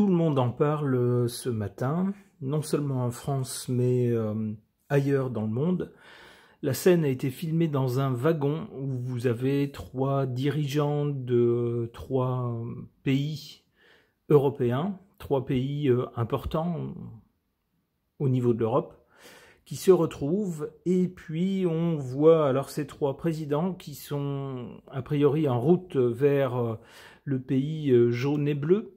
Tout le monde en parle ce matin, non seulement en France, mais ailleurs dans le monde. La scène a été filmée dans un wagon où vous avez 3 dirigeants de 3 pays européens, 3 pays importants au niveau de l'Europe, qui se retrouvent, et puis on voit alors ces 3 présidents qui sont a priori en route vers le pays jaune et bleu,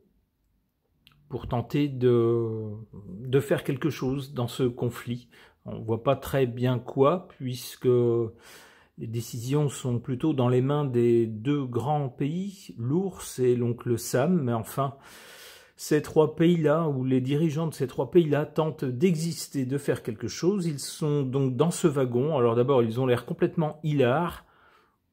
pour tenter de faire quelque chose dans ce conflit. On ne voit pas très bien quoi, puisque les décisions sont plutôt dans les mains des 2 grands pays, l'ours et l'oncle Sam, mais enfin, ces 3 pays-là, ou les dirigeants de ces 3 pays-là, tentent d'exister, de faire quelque chose. Ils sont donc dans ce wagon. Alors d'abord, ils ont l'air complètement hilars.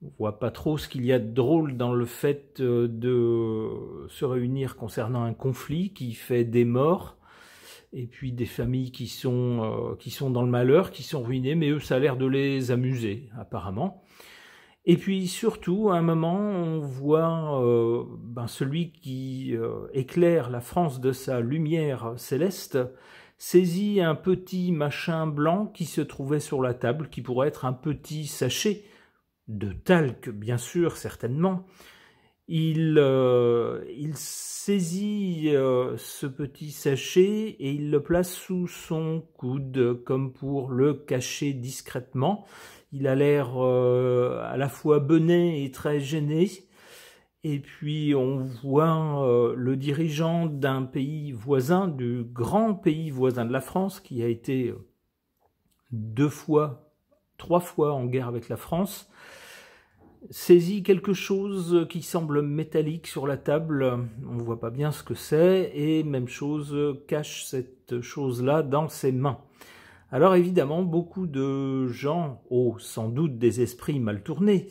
On ne voit pas trop ce qu'il y a de drôle dans le fait de se réunir concernant un conflit qui fait des morts, et puis des familles qui sont dans le malheur, qui sont ruinées, mais eux, ça a l'air de les amuser, apparemment. Et puis surtout, à un moment, on voit celui qui éclaire la France de sa lumière céleste, saisit un petit machin blanc qui se trouvait sur la table, qui pourrait être un petit sachet de talc, bien sûr, certainement. Il saisit ce petit sachet et il le place sous son coude, comme pour le cacher discrètement. Il a l'air à la fois benet et très gêné. Et puis on voit le dirigeant d'un pays voisin, du grand pays voisin de la France, qui a été 3 fois en guerre avec la France, saisit quelque chose qui semble métallique sur la table, on ne voit pas bien ce que c'est, et même chose, cache cette chose-là dans ses mains. Alors évidemment, beaucoup de gens, sans doute des esprits mal tournés,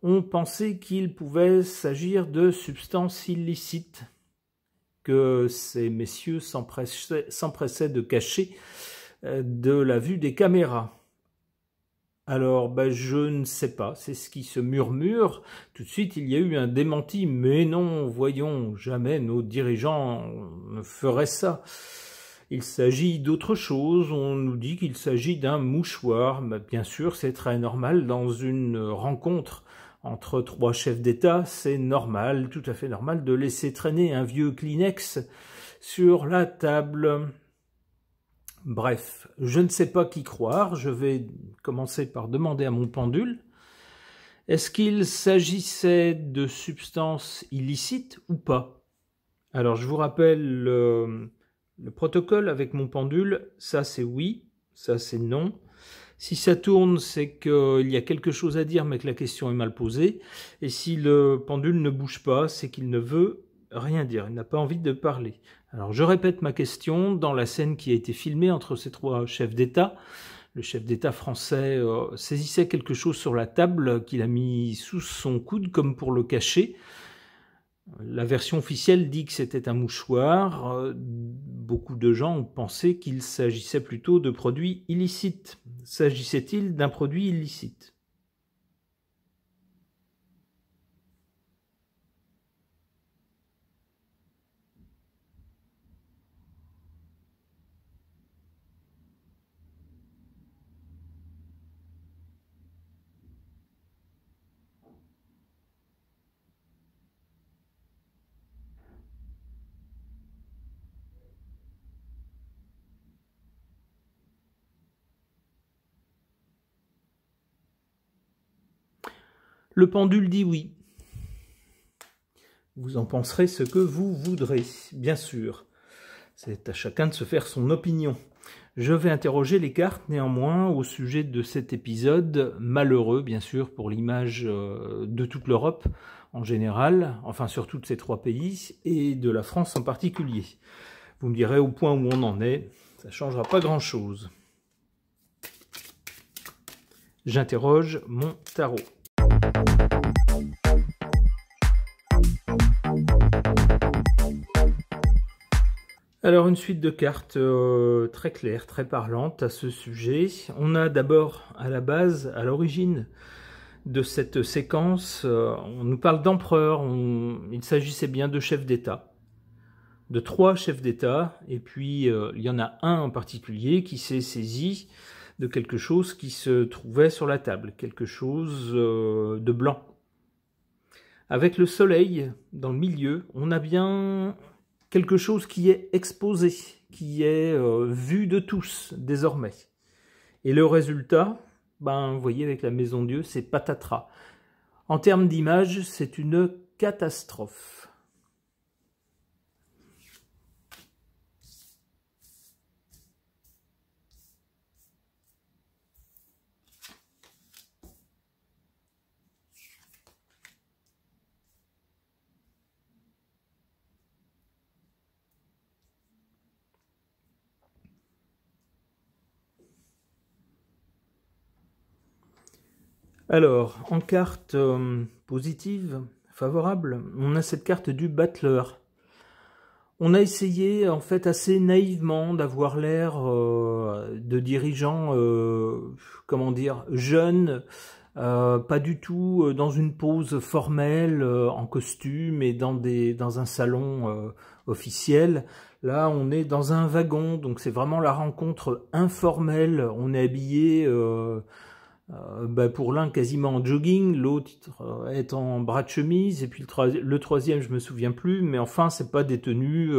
ont pensé qu'il pouvait s'agir de substances illicites que ces messieurs s'empressaient de cacher de la vue des caméras. Alors, je ne sais pas, c'est ce qui se murmure. Tout de suite, il y a eu un démenti. Mais non, voyons, jamais nos dirigeants ne feraient ça. Il s'agit d'autre chose. On nous dit qu'il s'agit d'un mouchoir. Bien sûr, c'est très normal dans une rencontre entre 3 chefs d'État. C'est normal, tout à fait normal, de laisser traîner un vieux Kleenex sur la table. Bref, je ne sais pas qui croire, je vais commencer par demander à mon pendule, est-ce qu'il s'agissait de substances illicites ou pas? Alors je vous rappelle le protocole avec mon pendule, ça c'est oui, ça c'est non. Si ça tourne, c'est qu'il y a quelque chose à dire mais que la question est mal posée, et si le pendule ne bouge pas, c'est qu'il ne veut rien dire, il n'a pas envie de parler. Alors je répète ma question dans la scène qui a été filmée entre ces 3 chefs d'État. Le chef d'État français saisissait quelque chose sur la table qu'il a mis sous son coude comme pour le cacher. La version officielle dit que c'était un mouchoir. Beaucoup de gens ont pensé qu'il s'agissait plutôt de produits illicites. S'agissait-il d'un produit illicite ? Le pendule dit oui. Vous en penserez ce que vous voudrez, bien sûr. C'est à chacun de se faire son opinion. Je vais interroger les cartes néanmoins au sujet de cet épisode malheureux, bien sûr, pour l'image de toute l'Europe en général, enfin surtout de ces 3 pays, et de la France en particulier. Vous me direz au point où on en est, ça ne changera pas grand-chose. J'interroge mon tarot. Alors une suite de cartes très claires, très parlantes à ce sujet. On a d'abord à la base, à l'origine de cette séquence, on nous parle d'empereur, il s'agissait bien de chef d'État. de 3 chefs d'État, et puis il y en a un en particulier qui s'est saisi de quelque chose qui se trouvait sur la table, quelque chose de blanc. Avec le soleil dans le milieu, on a bien quelque chose qui est exposé, qui est vu de tous désormais. Et le résultat, ben, vous voyez avec la Maison Dieu, c'est patatras. En termes d'image, c'est une catastrophe. Alors, en carte positive, favorable, on a cette carte du battleur. On a essayé, en fait, assez naïvement d'avoir l'air de dirigeants, comment dire, jeunes, pas du tout dans une pose formelle, en costume et dans un salon officiel. Là, on est dans un wagon, donc c'est vraiment la rencontre informelle. On est habillé... pour l'un quasiment en jogging, l'autre est en bras de chemise, et puis le troisième je me souviens plus, mais enfin c'est pas des tenues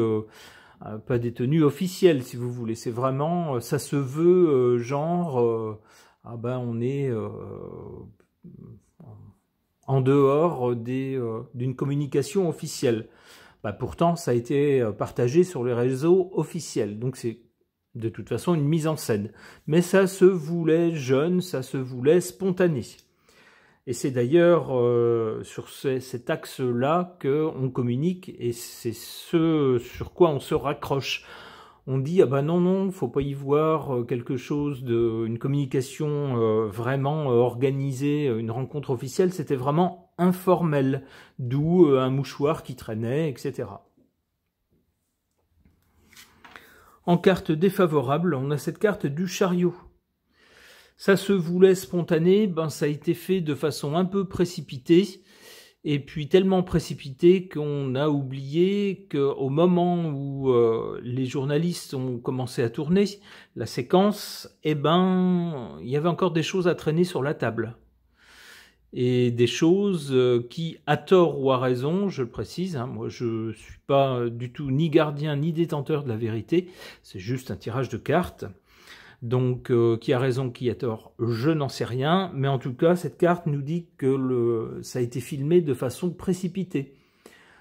officielles si vous voulez, c'est vraiment, ça se veut genre, on est en dehors d'une communication officielle. Pourtant ça a été partagé sur les réseaux officiels, donc c'est de toute façon une mise en scène. Mais ça se voulait jeune, ça se voulait spontané. Et c'est d'ailleurs sur cet axe-là qu'on communique, et c'est ce sur quoi on se raccroche. On dit, ah ben non, faut pas y voir quelque chose une communication vraiment organisée, une rencontre officielle, c'était vraiment informel, d'où un mouchoir qui traînait, etc. En carte défavorable, on a cette carte du chariot. Ça se voulait spontané, ça a été fait de façon un peu précipitée, et puis tellement précipitée qu'on a oublié qu'au moment où les journalistes ont commencé à tourner la séquence, il y avait encore des choses à traîner sur la table. Et des choses qui, à tort ou à raison, je le précise, moi je suis pas du tout ni gardien ni détenteur de la vérité, c'est juste un tirage de cartes, donc qui a raison, qui a tort, je n'en sais rien, mais en tout cas cette carte nous dit que ça a été filmé de façon précipitée.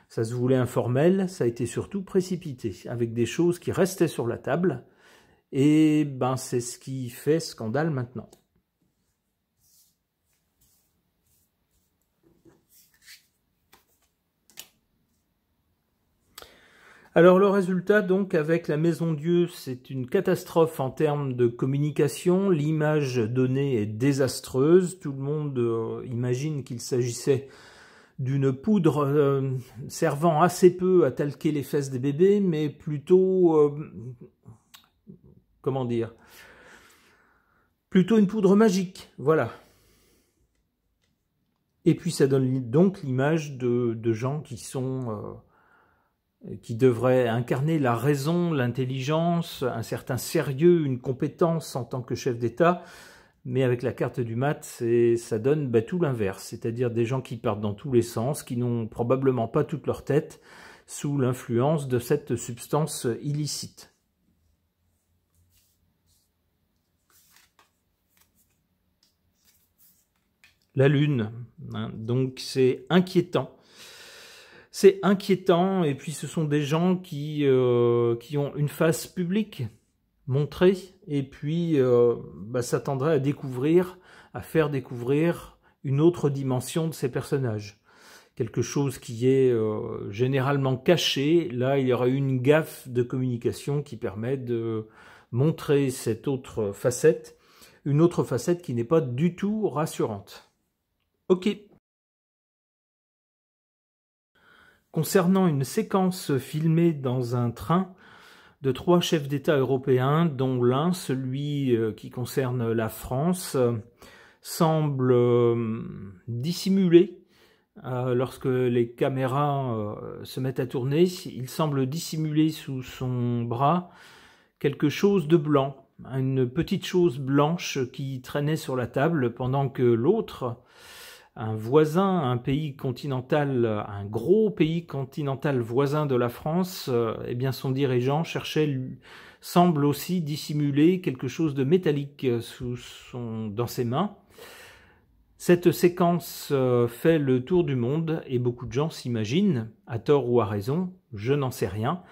Ça se voulait informel, ça a été surtout précipité, avec des choses qui restaient sur la table, et c'est ce qui fait scandale maintenant. Alors le résultat, donc, avec la Maison Dieu, c'est une catastrophe en termes de communication. L'image donnée est désastreuse. Tout le monde imagine qu'il s'agissait d'une poudre servant assez peu à talquer les fesses des bébés, mais plutôt, comment dire, plutôt une poudre magique, voilà. Et puis ça donne donc l'image de gens qui sont... qui devrait incarner la raison, l'intelligence, un certain sérieux, une compétence en tant que chef d'État, mais avec la carte du mat, ça donne tout l'inverse, c'est-à-dire des gens qui partent dans tous les sens, qui n'ont probablement pas toute leur tête sous l'influence de cette substance illicite. La Lune, donc c'est inquiétant. C'est inquiétant, et puis ce sont des gens qui ont une face publique montrée, et puis s'attendraient à découvrir, à faire découvrir une autre dimension de ces personnages. Quelque chose qui est généralement caché. Là, il y aura une gaffe de communication qui permet de montrer cette autre facette, une autre facette qui n'est pas du tout rassurante. Ok. Concernant une séquence filmée dans un train de 3 chefs d'État européens, dont l'un, celui qui concerne la France, semble dissimuler lorsque les caméras se mettent à tourner, il semble dissimuler sous son bras quelque chose de blanc, une petite chose blanche qui traînait sur la table, pendant que l'autre, un voisin, un pays continental, un gros pays continental voisin de la France, eh bien son dirigeant semble aussi dissimuler quelque chose de métallique dans ses mains. Cette séquence fait le tour du monde et beaucoup de gens s'imaginent, à tort ou à raison, je n'en sais rien,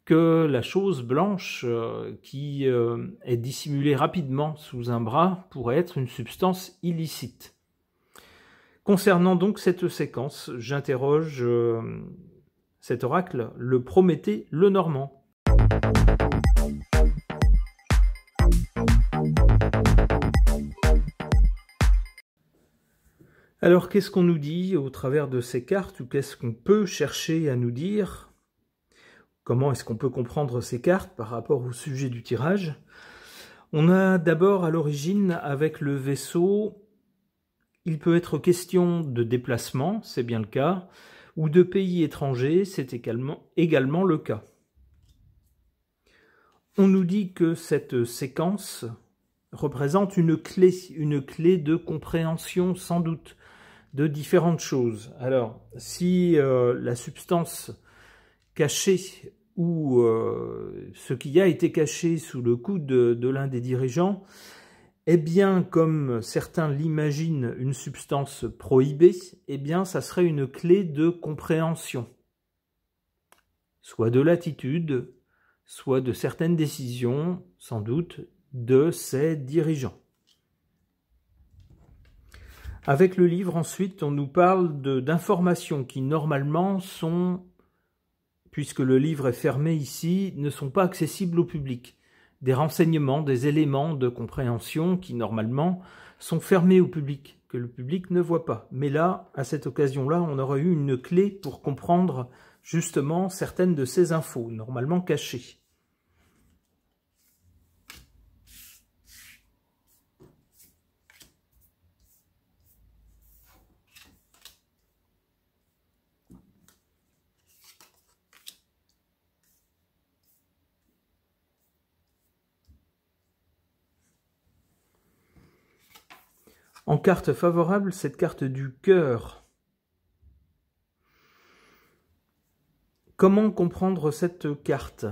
que la chose blanche qui est dissimulée rapidement sous un bras pourrait être une substance illicite. Concernant donc cette séquence, j'interroge cet oracle, le Prométhée le Normand. Alors, qu'est-ce qu'on nous dit au travers de ces cartes, ou qu'est-ce qu'on peut chercher à nous dire? Comment est-ce qu'on peut comprendre ces cartes par rapport au sujet du tirage? On a d'abord à l'origine, avec le vaisseau, il peut être question de déplacement, c'est bien le cas, ou de pays étrangers, c'est également le cas. On nous dit que cette séquence représente une clé de compréhension sans doute de différentes choses. Alors, si la substance cachée ou ce qui a été caché sous le coude de l'un des dirigeants est bien, comme certains l'imaginent, une substance prohibée, eh bien, ça serait une clé de compréhension, soit de l'attitude, soit de certaines décisions, sans doute, de ces dirigeants. Avec le livre, ensuite, on nous parle d'informations qui, normalement, puisque le livre est fermé ici, ne sont pas accessibles au public. Des renseignements, des éléments de compréhension qui, normalement, sont fermés au public, que le public ne voit pas. Mais là, à cette occasion-là, on aurait eu une clé pour comprendre, justement, certaines de ces infos, normalement cachées. En carte favorable, cette carte du cœur. Comment comprendre cette carte?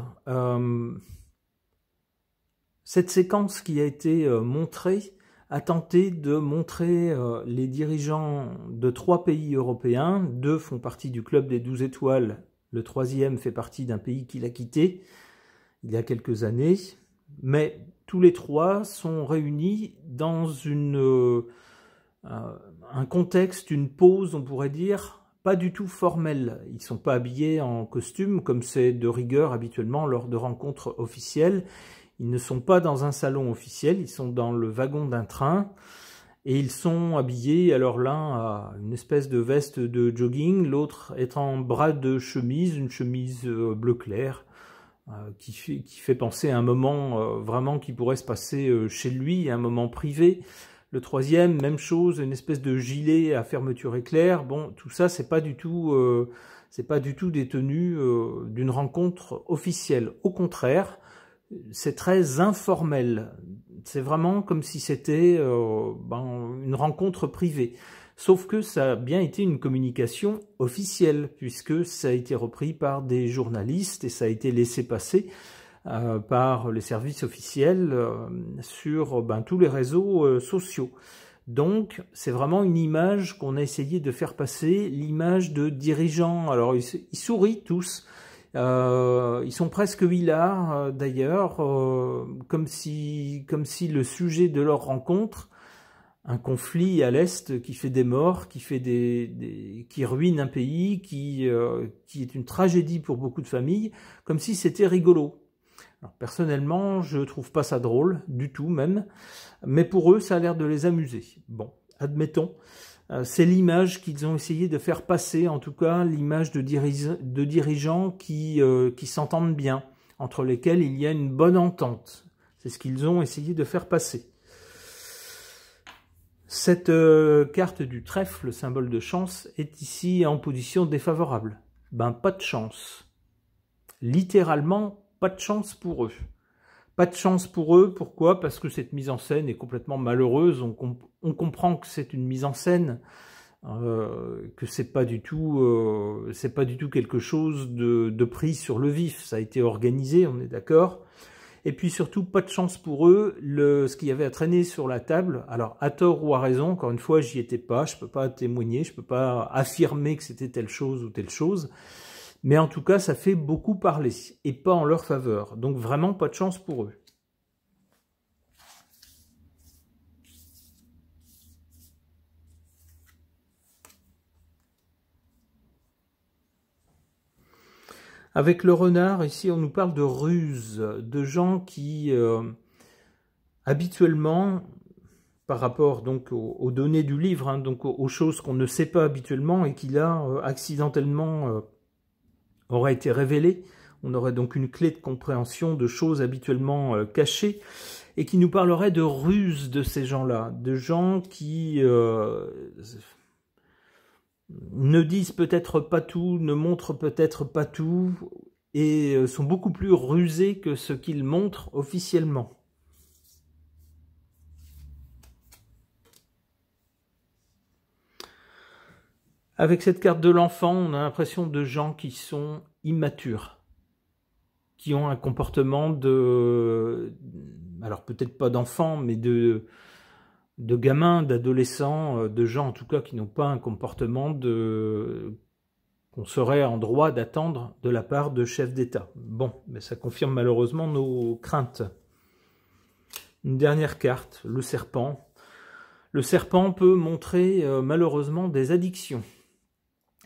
Cette séquence qui a été montrée a tenté de montrer les dirigeants de 3 pays européens. 2 font partie du club des 12 étoiles, le 3e fait partie d'un pays qu'il a quitté il y a quelques années, mais tous les 3 sont réunis dans un contexte, une pose, on pourrait dire, pas du tout formelle. Ils ne sont pas habillés en costume, comme c'est de rigueur habituellement lors de rencontres officielles. Ils ne sont pas dans un salon officiel, ils sont dans le wagon d'un train, et ils sont habillés, alors l'un a une espèce de veste de jogging, l'autre est en bras de chemise, une chemise bleu clair, qui fait penser à un moment vraiment qui pourrait se passer chez lui, un moment privé. Le 3e, même chose, une espèce de gilet à fermeture éclair. Bon, tout ça, c'est pas du tout des tenues d'une rencontre officielle. Au contraire, c'est très informel. C'est vraiment comme si c'était une rencontre privée. Sauf que ça a bien été une communication officielle, puisque ça a été repris par des journalistes et ça a été laissé passer par les services officiels sur tous les réseaux sociaux. Donc, c'est vraiment une image qu'on a essayé de faire passer, l'image de dirigeants. Alors, ils sourient tous, ils sont presque huilards d'ailleurs, comme si le sujet de leur rencontre, un conflit à l'Est qui fait des morts, qui ruine un pays, qui est une tragédie pour beaucoup de familles, comme si c'était rigolo. Alors, personnellement, je trouve pas ça drôle, du tout même, mais pour eux, ça a l'air de les amuser. Bon, admettons, c'est l'image qu'ils ont essayé de faire passer, en tout cas l'image de dirigeants qui s'entendent bien, entre lesquels il y a une bonne entente. C'est ce qu'ils ont essayé de faire passer. Cette carte du trèfle, le symbole de chance, est ici en position défavorable. Ben, pas de chance. Littéralement, pas de chance pour eux. Pas de chance pour eux, pourquoi? Parce que cette mise en scène est complètement malheureuse. On comprend que c'est une mise en scène, que c'est pas du tout quelque chose de pris sur le vif. Ça a été organisé, on est d'accord. Et puis surtout, pas de chance pour eux, ce qu'il y avait à traîner sur la table, alors à tort ou à raison, encore une fois, j'y étais pas, je peux pas témoigner, je peux pas affirmer que c'était telle chose ou telle chose, mais en tout cas, ça fait beaucoup parler, et pas en leur faveur, donc vraiment pas de chance pour eux. Avec le renard, ici, on nous parle de ruse, de gens qui, habituellement, par rapport donc aux données du livre, hein, donc aux choses qu'on ne sait pas habituellement et qui là, accidentellement, auraient été révélées, on aurait donc une clé de compréhension de choses habituellement cachées, et qui nous parlerait de ruse de ces gens-là, de gens qui ne disent peut-être pas tout, ne montrent peut-être pas tout, et sont beaucoup plus rusés que ce qu'ils montrent officiellement. Avec cette carte de l'enfant, on a l'impression de gens qui sont immatures, qui ont un comportement alors peut-être pas d'enfants, mais de gamins, d'adolescents, de gens en tout cas qui n'ont pas un comportement qu'on serait en droit d'attendre de la part de chefs d'État. Bon, mais ça confirme malheureusement nos craintes. Une dernière carte, le serpent. Le serpent peut montrer malheureusement des addictions.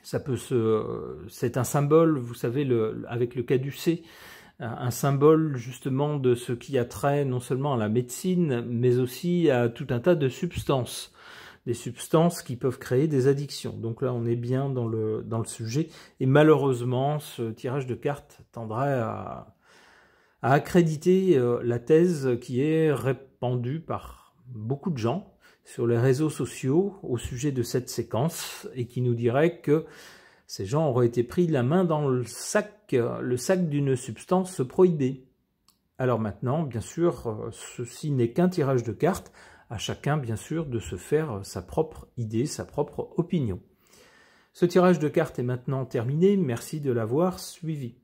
C'est un symbole, vous savez, avec le caducée, un symbole justement de ce qui a trait non seulement à la médecine, mais aussi à tout un tas de substances. Des substances qui peuvent créer des addictions. Donc là, on est bien dans le sujet. Et malheureusement, ce tirage de cartes tendrait à accréditer la thèse qui est répandue par beaucoup de gens sur les réseaux sociaux au sujet de cette séquence et qui nous dirait que ces gens auraient été pris la main dans le sac d'une substance prohibée. Alors maintenant, bien sûr, ceci n'est qu'un tirage de cartes, à chacun bien sûr de se faire sa propre idée, sa propre opinion. Ce tirage de cartes est maintenant terminé, merci de l'avoir suivi.